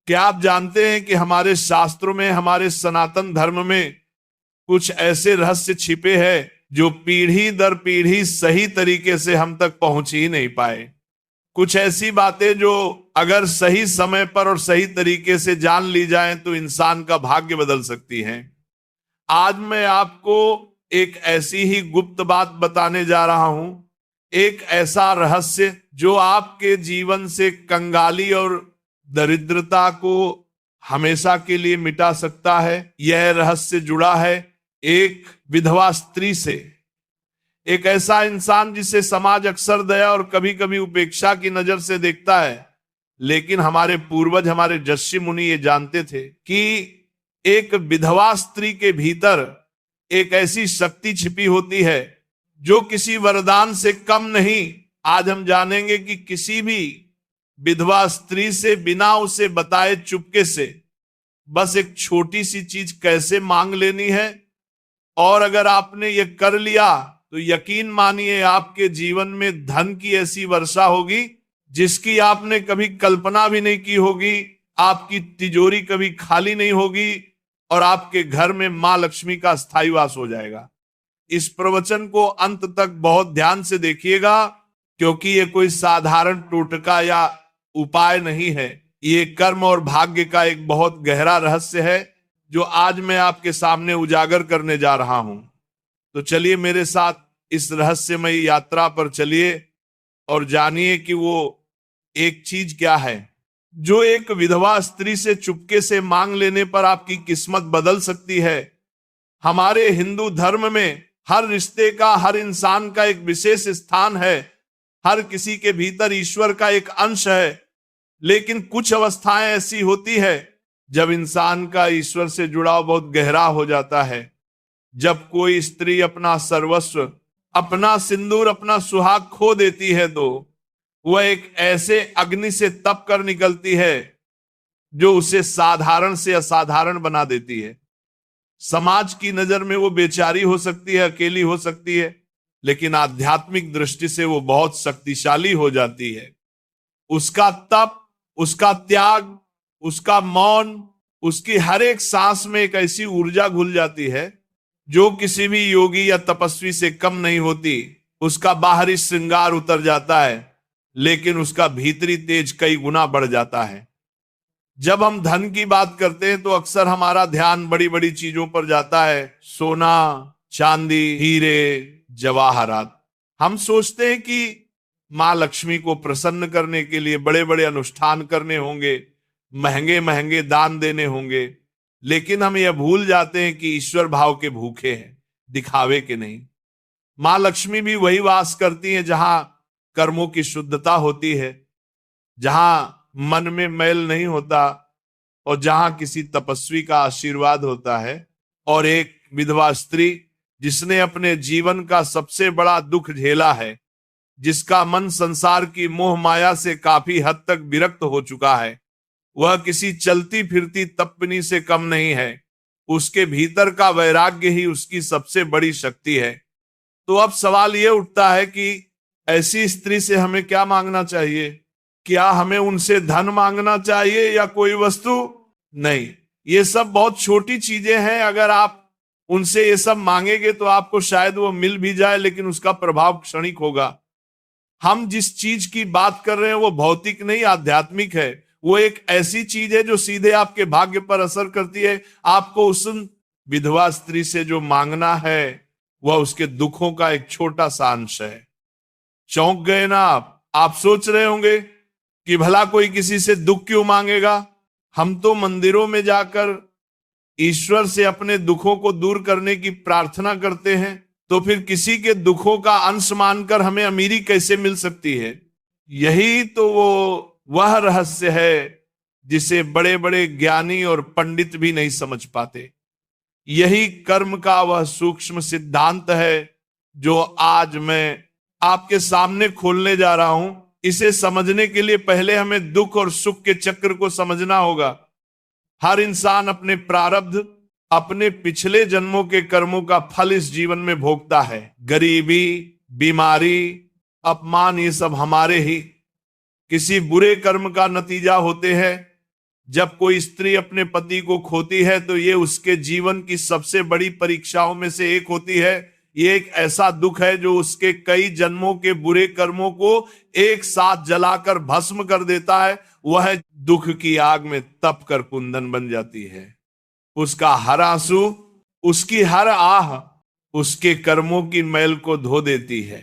क्या आप जानते हैं कि हमारे शास्त्रों में, हमारे सनातन धर्म में कुछ ऐसे रहस्य छिपे हैं जो पीढ़ी दर पीढ़ी सही तरीके से हम तक पहुंच ही नहीं पाए। कुछ ऐसी बातें जो अगर सही समय पर और सही तरीके से जान ली जाएं तो इंसान का भाग्य बदल सकती हैं। आज मैं आपको एक ऐसी ही गुप्त बात बताने जा रहा हूं, एक ऐसा रहस्य जो आपके जीवन से कंगाली और दरिद्रता को हमेशा के लिए मिटा सकता है। यह रहस्य जुड़ा है एक विधवा स्त्री से, एक ऐसा इंसान जिसे समाज अक्सर दया और कभी कभी उपेक्षा की नजर से देखता है। लेकिन हमारे पूर्वज, हमारे ऋषि मुनि ये जानते थे कि एक विधवा स्त्री के भीतर एक ऐसी शक्ति छिपी होती है जो किसी वरदान से कम नहीं। आज हम जानेंगे कि किसी भी विधवा स्त्री से बिना उसे बताए चुपके से बस एक छोटी सी चीज कैसे मांग लेनी है, और अगर आपने ये कर लिया तो यकीन मानिए आपके जीवन में धन की ऐसी वर्षा होगी जिसकी आपने कभी कल्पना भी नहीं की होगी। आपकी तिजोरी कभी खाली नहीं होगी और आपके घर में मां लक्ष्मी का स्थायी वास हो जाएगा। इस प्रवचन को अंत तक बहुत ध्यान से देखिएगा, क्योंकि ये कोई साधारण टोटका या उपाय नहीं है। ये कर्म और भाग्य का एक बहुत गहरा रहस्य है जो आज मैं आपके सामने उजागर करने जा रहा हूं। तो चलिए मेरे साथ इस रहस्यमयी यात्रा पर चलिए और जानिए कि वो एक चीज क्या है जो एक विधवा स्त्री से चुपके से मांग लेने पर आपकी किस्मत बदल सकती है। हमारे हिंदू धर्म में हर रिश्ते का, हर इंसान का एक विशेष स्थान है। हर किसी के भीतर ईश्वर का एक अंश है। लेकिन कुछ अवस्थाएं ऐसी होती है जब इंसान का ईश्वर से जुड़ाव बहुत गहरा हो जाता है। जब कोई स्त्री अपना सर्वस्व, अपना सिंदूर, अपना सुहाग खो देती है तो वह एक ऐसे अग्नि से तप कर निकलती है जो उसे साधारण से असाधारण बना देती है। समाज की नजर में वो बेचारी हो सकती है, अकेली हो सकती है, लेकिन आध्यात्मिक दृष्टि से वो बहुत शक्तिशाली हो जाती है। उसका तप, उसका त्याग, उसका मौन, उसकी हर एक सांस में एक ऐसी ऊर्जा घुल जाती है जो किसी भी योगी या तपस्वी से कम नहीं होती। उसका बाहरी श्रृंगार उतर जाता है लेकिन उसका भीतरी तेज कई गुना बढ़ जाता है। जब हम धन की बात करते हैं तो अक्सर हमारा ध्यान बड़ी बड़ी चीजों पर जाता है, सोना, चांदी, हीरे, जवाहरात। हम सोचते हैं कि मां लक्ष्मी को प्रसन्न करने के लिए बड़े बड़े अनुष्ठान करने होंगे, महंगे महंगे दान देने होंगे, लेकिन हम यह भूल जाते हैं कि ईश्वर भाव के भूखे हैं, दिखावे के नहीं। मां लक्ष्मी भी वही वास करती हैं जहां कर्मों की शुद्धता होती है, जहां मन में मैल नहीं होता और जहां किसी तपस्वी का आशीर्वाद होता है। और एक विधवा स्त्री जिसने अपने जीवन का सबसे बड़ा दुख झेला है, जिसका मन संसार की मोह माया से काफी हद तक विरक्त हो चुका है, वह किसी चलती फिरती तपनी से कम नहीं है। उसके भीतर का वैराग्य ही उसकी सबसे बड़ी शक्ति है। तो अब सवाल यह उठता है कि ऐसी स्त्री से हमें क्या मांगना चाहिए? क्या हमें उनसे धन मांगना चाहिए या कोई वस्तु? नहीं, ये सब बहुत छोटी चीजें हैं। अगर आप उनसे ये सब मांगेंगे तो आपको शायद वो मिल भी जाए, लेकिन उसका प्रभाव क्षणिक होगा। हम जिस चीज की बात कर रहे हैं वो भौतिक नहीं, आध्यात्मिक है। वो एक ऐसी चीज है जो सीधे आपके भाग्य पर असर करती है। आपको उस विधवा स्त्री से जो मांगना है वह उसके दुखों का एक छोटा सा अंश है। चौंक गए ना आप सोच रहे होंगे कि भला कोई किसी से दुख क्यों मांगेगा? हम तो मंदिरों में जाकर ईश्वर से अपने दुखों को दूर करने की प्रार्थना करते हैं, तो फिर किसी के दुखों का अंश मानकर हमें अमीरी कैसे मिल सकती है? यही तो वह रहस्य है जिसे बड़े बड़े ज्ञानी और पंडित भी नहीं समझ पाते। यही कर्म का वह सूक्ष्म सिद्धांत है जो आज मैं आपके सामने खोलने जा रहा हूं। इसे समझने के लिए पहले हमें दुख और सुख के चक्र को समझना होगा। हर इंसान अपने प्रारब्ध, अपने पिछले जन्मों के कर्मों का फल इस जीवन में भोगता है। गरीबी, बीमारी, अपमान, ये सब हमारे ही किसी बुरे कर्म का नतीजा होते हैं जब कोई स्त्री अपने पति को खोती है तो ये उसके जीवन की सबसे बड़ी परीक्षाओं में से एक होती है। ये एक ऐसा दुख है जो उसके कई जन्मों के बुरे कर्मों को एक साथ जलाकर भस्म कर देता है। वह दुख की आग में तप कर कुंदन बन जाती है। उसका हर आंसू, उसकी हर आह उसके कर्मों की मैल को धो देती है।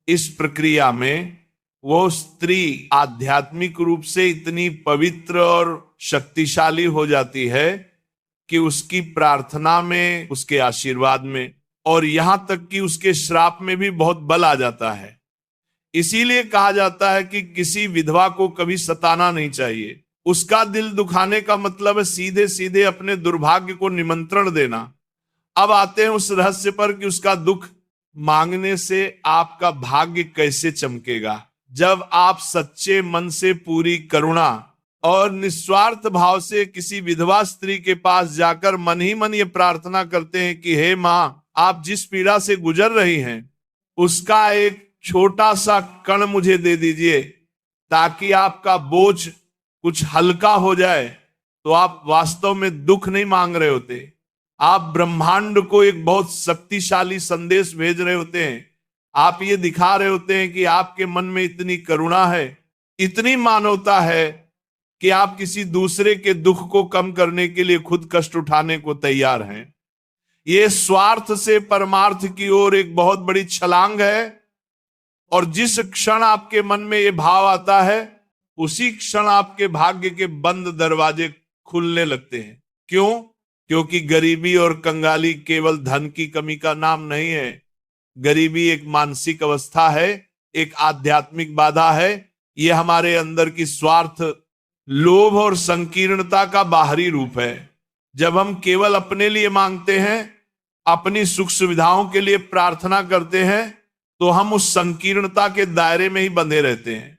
इस प्रक्रिया में वो स्त्री आध्यात्मिक रूप से इतनी पवित्र और शक्तिशाली हो जाती है कि उसकी प्रार्थना में, उसके आशीर्वाद में और यहां तक कि उसके श्राप में भी बहुत बल आ जाता है। इसीलिए कहा जाता है कि किसी विधवा को कभी सताना नहीं चाहिए। उसका दिल दुखाने का मतलब है सीधे सीधे अपने दुर्भाग्य को निमंत्रण देना। अब आते हैं उस रहस्य पर कि उसका दुख मांगने से आपका भाग्य कैसे चमकेगा। जब आप सच्चे मन से पूरी करुणा और निस्वार्थ भाव से किसी विधवा स्त्री के पास जाकर मन ही मन ये प्रार्थना करते हैं कि हे माँ, आप जिस पीड़ा से गुजर रही हैं उसका एक छोटा सा कण मुझे दे दीजिए ताकि आपका बोझ कुछ हल्का हो जाए, तो आप वास्तव में दुख नहीं मांग रहे होते। आप ब्रह्मांड को एक बहुत शक्तिशाली संदेश भेज रहे होते हैं। आप ये दिखा रहे होते हैं कि आपके मन में इतनी करुणा है, इतनी मानवता है कि आप किसी दूसरे के दुख को कम करने के लिए खुद कष्ट उठाने को तैयार हैं। ये स्वार्थ से परमार्थ की ओर एक बहुत बड़ी छलांग है। और जिस क्षण आपके मन में ये भाव आता है उसी क्षण आपके भाग्य के बंद दरवाजे खुलने लगते हैं। क्यों? क्योंकि गरीबी और कंगाली केवल धन की कमी का नाम नहीं है। गरीबी एक मानसिक अवस्था है, एक आध्यात्मिक बाधा है। ये हमारे अंदर की स्वार्थ, लोभ और संकीर्णता का बाहरी रूप है। जब हम केवल अपने लिए मांगते हैं, अपनी सुख सुविधाओं के लिए प्रार्थना करते हैं, तो हम उस संकीर्णता के दायरे में ही बंधे रहते हैं।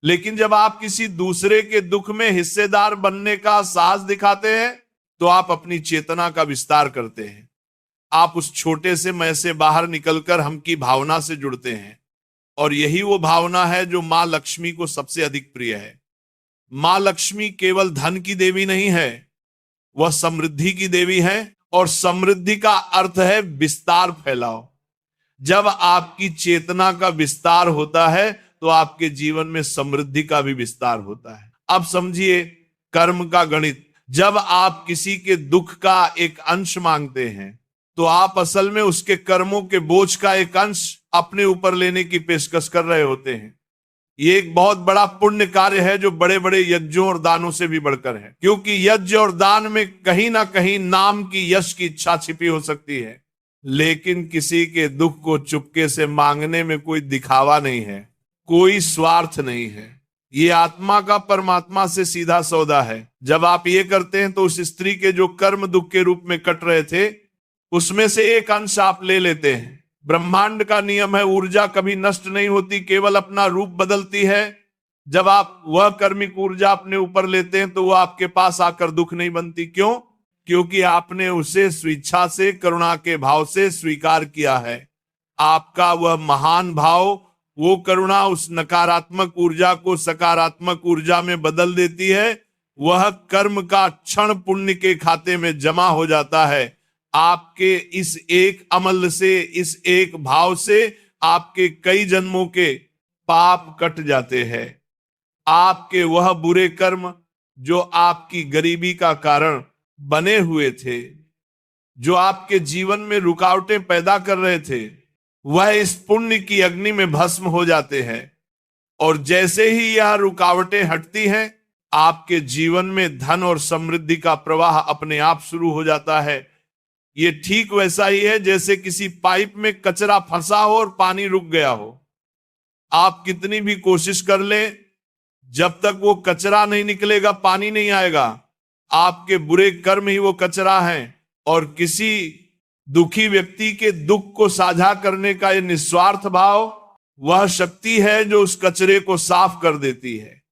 लेकिन जब आप किसी दूसरे के दुख में हिस्सेदार बनने का साहस दिखाते हैं तो आप अपनी चेतना का विस्तार करते हैं। आप उस छोटे से मैं से बाहर निकलकर हम की भावना से जुड़ते हैं। और यही वो भावना है जो मां लक्ष्मी को सबसे अधिक प्रिय है। मां लक्ष्मी केवल धन की देवी नहीं है, वह समृद्धि की देवी है। और समृद्धि का अर्थ है विस्तार, फैलाव। जब आपकी चेतना का विस्तार होता है तो आपके जीवन में समृद्धि का भी विस्तार होता है। अब समझिए कर्म का गणित। जब आप किसी के दुख का एक अंश मांगते हैं तो आप असल में उसके कर्मों के बोझ का एक अंश अपने ऊपर लेने की पेशकश कर रहे होते हैं। ये एक बहुत बड़ा पुण्य कार्य है जो बड़े बड़े यज्ञों और दानों से भी बढ़कर है, क्योंकि यज्ञ और दान में कहीं ना कहीं नाम की, यश की इच्छा छिपी हो सकती है। लेकिन किसी के दुख को चुपके से मांगने में कोई दिखावा नहीं है, कोई स्वार्थ नहीं है। ये आत्मा का परमात्मा से सीधा सौदा है। जब आप ये करते हैं तो उस स्त्री के जो कर्म दुख के रूप में कट रहे थे उसमें से एक अंश आप ले लेते हैं। ब्रह्मांड का नियम है, ऊर्जा कभी नष्ट नहीं होती, केवल अपना रूप बदलती है। जब आप वह कर्मिक ऊर्जा अपने ऊपर लेते हैं तो वह आपके पास आकर दुख नहीं बनती। क्यों? क्योंकि आपने उसे स्वेच्छा से, करुणा के भाव से स्वीकार किया है। आपका वह महान भाव, वो करुणा उस नकारात्मक ऊर्जा को सकारात्मक ऊर्जा में बदल देती है। वह कर्म का क्षण पुण्य के खाते में जमा हो जाता है। आपके इस एक अमल से, इस एक भाव से आपके कई जन्मों के पाप कट जाते हैं। आपके वह बुरे कर्म जो आपकी गरीबी का कारण बने हुए थे, जो आपके जीवन में रुकावटें पैदा कर रहे थे, वह इस पुण्य की अग्नि में भस्म हो जाते हैं। और जैसे ही यह रुकावटें हटती हैं, आपके जीवन में धन और समृद्धि का प्रवाह अपने आप शुरू हो जाता है। ये ठीक वैसा ही है जैसे किसी पाइप में कचरा फंसा हो और पानी रुक गया हो। आप कितनी भी कोशिश कर लें, जब तक वो कचरा नहीं निकलेगा पानी नहीं आएगा। आपके बुरे कर्म ही वो कचरा हैं। और किसी दुखी व्यक्ति के दुख को साझा करने का ये निस्वार्थ भाव वह शक्ति है जो उस कचरे को साफ कर देती है।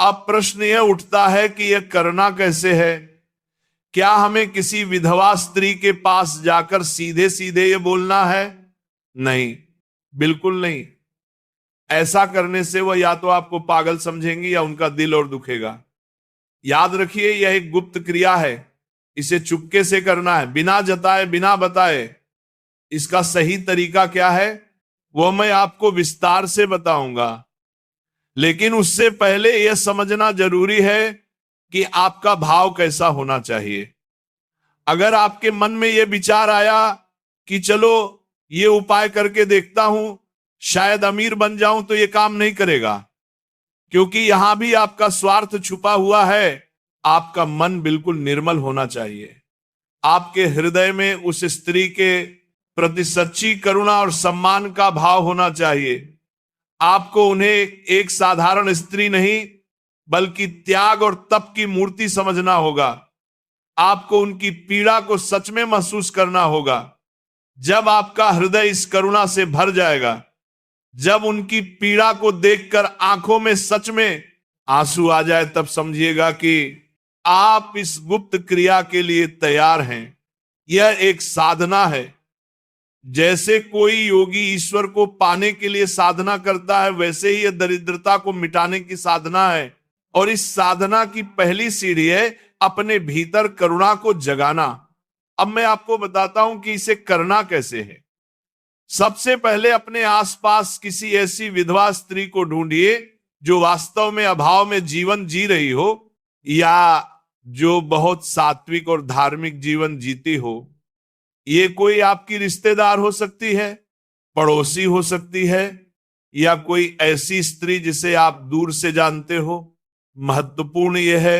अब प्रश्न यह उठता है कि यह करना कैसे है? क्या हमें किसी विधवा स्त्री के पास जाकर सीधे सीधे ये बोलना है? नहीं, बिल्कुल नहीं। ऐसा करने से वह या तो आपको पागल समझेंगी या उनका दिल और दुखेगा। याद रखिए, यह एक गुप्त क्रिया है, इसे चुपके से करना है, बिना जताए बिना बताए। इसका सही तरीका क्या है वो मैं आपको विस्तार से बताऊंगा, लेकिन उससे पहले यह समझना जरूरी है कि आपका भाव कैसा होना चाहिए। अगर आपके मन में यह विचार आया कि चलो ये उपाय करके देखता हूं, शायद अमीर बन जाऊं, तो ये काम नहीं करेगा, क्योंकि यहां भी आपका स्वार्थ छुपा हुआ है। आपका मन बिल्कुल निर्मल होना चाहिए। आपके हृदय में उस स्त्री के प्रति सच्ची करुणा और सम्मान का भाव होना चाहिए। आपको उन्हें एक साधारण स्त्री नहीं बल्कि त्याग और तप की मूर्ति समझना होगा। आपको उनकी पीड़ा को सच में महसूस करना होगा। जब आपका हृदय इस करुणा से भर जाएगा, जब उनकी पीड़ा को देखकर आंखों में सच में आंसू आ जाए, तब समझिएगा कि आप इस गुप्त क्रिया के लिए तैयार हैं। यह एक साधना है। जैसे कोई योगी ईश्वर को पाने के लिए साधना करता है, वैसे ही यह दरिद्रता को मिटाने की साधना है। और इस साधना की पहली सीढ़ी है अपने भीतर करुणा को जगाना। अब मैं आपको बताता हूं कि इसे करना कैसे है। सबसे पहले अपने आसपास किसी ऐसी विधवा स्त्री को ढूंढिए जो वास्तव में अभाव में जीवन जी रही हो, या जो बहुत सात्विक और धार्मिक जीवन जीती हो। ये कोई आपकी रिश्तेदार हो सकती है, पड़ोसी हो सकती है, या कोई ऐसी स्त्री जिसे आप दूर से जानते हो। महत्वपूर्ण यह है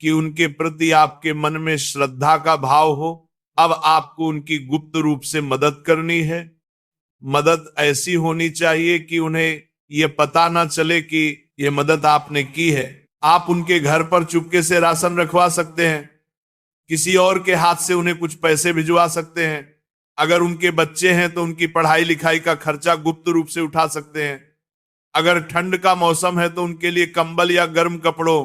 कि उनके प्रति आपके मन में श्रद्धा का भाव हो। अब आपको उनकी गुप्त रूप से मदद करनी है। मदद ऐसी होनी चाहिए कि उन्हें यह पता ना चले कि यह मदद आपने की है। आप उनके घर पर चुपके से राशन रखवा सकते हैं, किसी और के हाथ से उन्हें कुछ पैसे भिजवा सकते हैं। अगर उनके बच्चे हैं तो उनकी पढ़ाई लिखाई का खर्चा गुप्त रूप से उठा सकते हैं। अगर ठंड का मौसम है तो उनके लिए कंबल या गर्म कपड़ों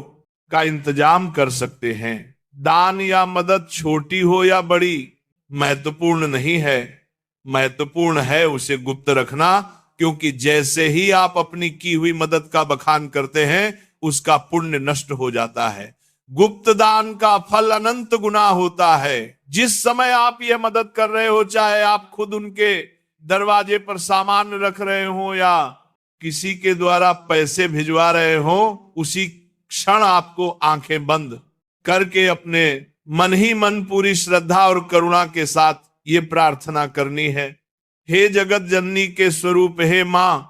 का इंतजाम कर सकते हैं। दान या मदद छोटी हो या बड़ी महत्वपूर्ण नहीं है, महत्वपूर्ण है उसे गुप्त रखना, क्योंकि जैसे ही आप अपनी की हुई मदद का बखान करते हैं उसका पुण्य नष्ट हो जाता है। गुप्त दान का फल अनंत गुना होता है। जिस समय आप यह मदद कर रहे हो, चाहे आप खुद उनके दरवाजे पर सामान रख रहे हो या किसी के द्वारा पैसे भिजवा रहे हो, उसी क्षण आपको आंखें बंद करके अपने मन ही मन पूरी श्रद्धा और करुणा के साथ ये प्रार्थना करनी है। हे जगत जननी के स्वरूप, हे मां,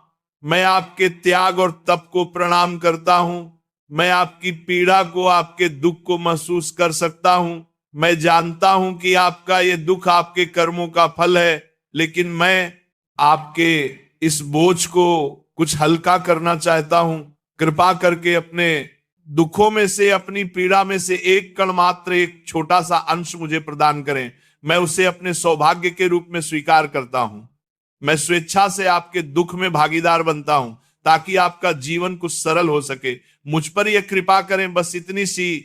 मैं आपके त्याग और तप को प्रणाम करता हूं। मैं आपकी पीड़ा को, आपके दुख को महसूस कर सकता हूं। मैं जानता हूं कि आपका ये दुख आपके कर्मों का फल है, लेकिन मैं आपके इस बोझ को कुछ हल्का करना चाहता हूं। कृपा करके अपने दुखों में से, अपनी पीड़ा में से एक कण मात्र, एक छोटा सा अंश मुझे प्रदान करें। मैं उसे अपने सौभाग्य के रूप में स्वीकार करता हूं। मैं स्वेच्छा से आपके दुख में भागीदार बनता हूं ताकि आपका जीवन कुछ सरल हो सके। मुझ पर यह कृपा करें। बस इतनी सी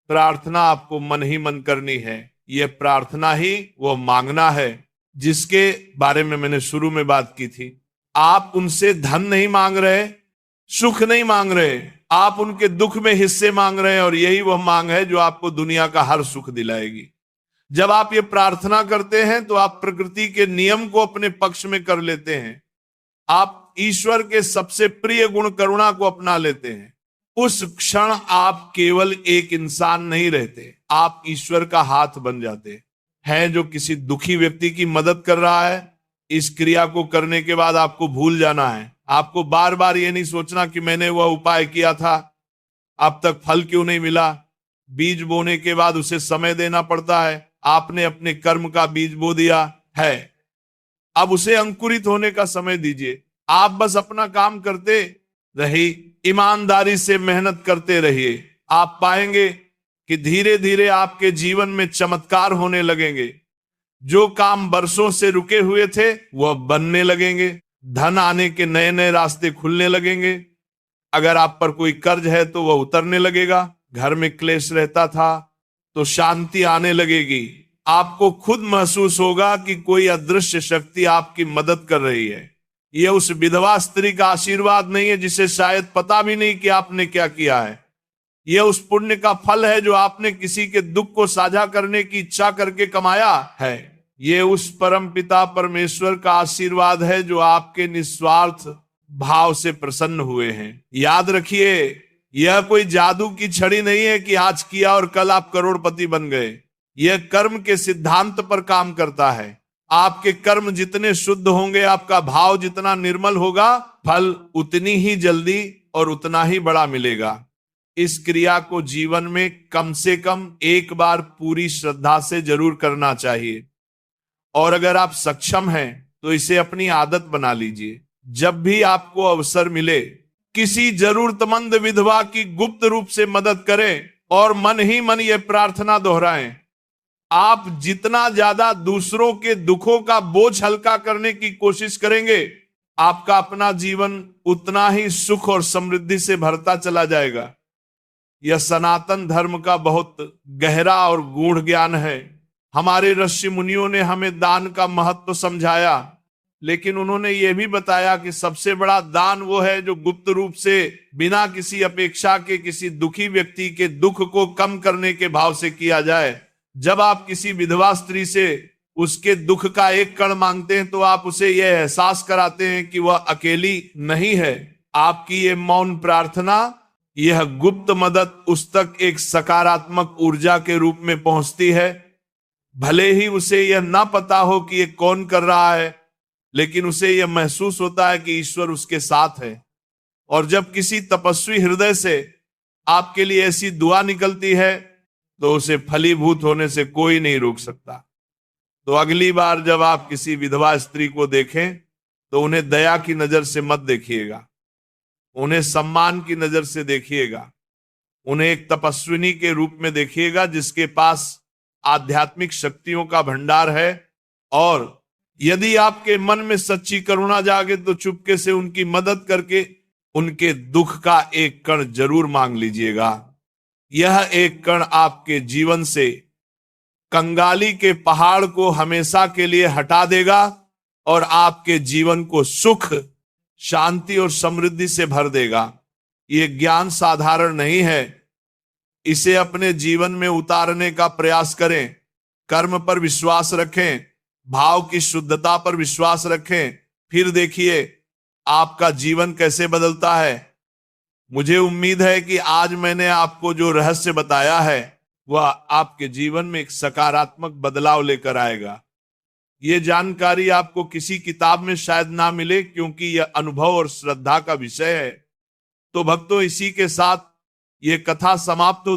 प्रार्थना आपको मन ही मन करनी है। यह प्रार्थना ही वो मांगना है जिसके बारे में मैंने शुरू में बात की थी। आप उनसे धन नहीं मांग रहे, सुख नहीं मांग रहे, आप उनके दुख में हिस्से मांग रहे हैं, और यही वह मांग है जो आपको दुनिया का हर सुख दिलाएगी। जब आप ये प्रार्थना करते हैं तो आप प्रकृति के नियम को अपने पक्ष में कर लेते हैं। आप ईश्वर के सबसे प्रिय गुण करुणा को अपना लेते हैं। उस क्षण आप केवल एक इंसान नहीं रहते, आप ईश्वर का हाथ बन जाते हैं जो किसी दुखी व्यक्ति की मदद कर रहा है। इस क्रिया को करने के बाद आपको भूल जाना है। आपको बार बार ये नहीं सोचना कि मैंने वह उपाय किया था, अब तक फल क्यों नहीं मिला। बीज बोने के बाद उसे समय देना पड़ता है। आपने अपने कर्म का बीज बो दिया है, अब उसे अंकुरित होने का समय दीजिए। आप बस अपना काम करते रहिए, ईमानदारी से मेहनत करते रहिए। आप पाएंगे कि धीरे धीरे आपके जीवन में चमत्कार होने लगेंगे। जो काम बरसों से रुके हुए थे वह बनने लगेंगे। धन आने के नए नए रास्ते खुलने लगेंगे। अगर आप पर कोई कर्ज है तो वह उतरने लगेगा। घर में क्लेश रहता था तो शांति आने लगेगी। आपको खुद महसूस होगा कि कोई अदृश्य शक्ति आपकी मदद कर रही है। यह उस विधवा स्त्री का आशीर्वाद नहीं है जिसे शायद पता भी नहीं कि आपने क्या किया है। यह उस पुण्य का फल है जो आपने किसी के दुख को साझा करने की इच्छा करके कमाया है। ये उस परम पिता परमेश्वर का आशीर्वाद है जो आपके निस्वार्थ भाव से प्रसन्न हुए हैं। याद रखिए, यह कोई जादू की छड़ी नहीं है कि आज किया और कल आप करोड़पति बन गए। यह कर्म के सिद्धांत पर काम करता है। आपके कर्म जितने शुद्ध होंगे, आपका भाव जितना निर्मल होगा, फल उतनी ही जल्दी और उतना ही बड़ा मिलेगा। इस क्रिया को जीवन में कम से कम एक बार पूरी श्रद्धा से जरूर करना चाहिए, और अगर आप सक्षम हैं तो इसे अपनी आदत बना लीजिए। जब भी आपको अवसर मिले, किसी जरूरतमंद विधवा की गुप्त रूप से मदद करें और मन ही मन यह प्रार्थना दोहराएं, आप जितना ज्यादा दूसरों के दुखों का बोझ हल्का करने की कोशिश करेंगे, आपका अपना जीवन उतना ही सुख और समृद्धि से भरता चला जाएगा। यह सनातन धर्म का बहुत गहरा और गूढ़ ज्ञान है। हमारे ऋषि मुनियों ने हमें दान का महत्व समझाया, लेकिन उन्होंने यह भी बताया कि सबसे बड़ा दान वो है जो गुप्त रूप से बिना किसी अपेक्षा के किसी दुखी व्यक्ति के दुख को कम करने के भाव से किया जाए। जब आप किसी विधवा स्त्री से उसके दुख का एक कण मांगते हैं तो आप उसे यह एहसास कराते हैं कि वह अकेली नहीं है। आपकी ये मौन प्रार्थना, यह गुप्त मदद उस तक एक सकारात्मक ऊर्जा के रूप में पहुंचती है। भले ही उसे यह ना पता हो कि यह कौन कर रहा है, लेकिन उसे यह महसूस होता है कि ईश्वर उसके साथ है। और जब किसी तपस्वी हृदय से आपके लिए ऐसी दुआ निकलती है तो उसे फलीभूत होने से कोई नहीं रोक सकता। तो अगली बार जब आप किसी विधवा स्त्री को देखें तो उन्हें दया की नजर से मत देखिएगा, उन्हें सम्मान की नजर से देखिएगा। उन्हें एक तपस्विनी के रूप में देखिएगा जिसके पास आध्यात्मिक शक्तियों का भंडार है। और यदि आपके मन में सच्ची करुणा जागे तो चुपके से उनकी मदद करके उनके दुख का एक कण जरूर मांग लीजिएगा। यह एक कण आपके जीवन से कंगाली के पहाड़ को हमेशा के लिए हटा देगा और आपके जीवन को सुख, शांति और समृद्धि से भर देगा। यह ज्ञान साधारण नहीं है, इसे अपने जीवन में उतारने का प्रयास करें। कर्म पर विश्वास रखें, भाव की शुद्धता पर विश्वास रखें, फिर देखिए आपका जीवन कैसे बदलता है। मुझे उम्मीद है कि आज मैंने आपको जो रहस्य बताया है वह आपके जीवन में एक सकारात्मक बदलाव लेकर आएगा। ये जानकारी आपको किसी किताब में शायद ना मिले, क्योंकि यह अनुभव और श्रद्धा का विषय है। तो भक्तों, इसी के साथ ये कथा समाप्त होती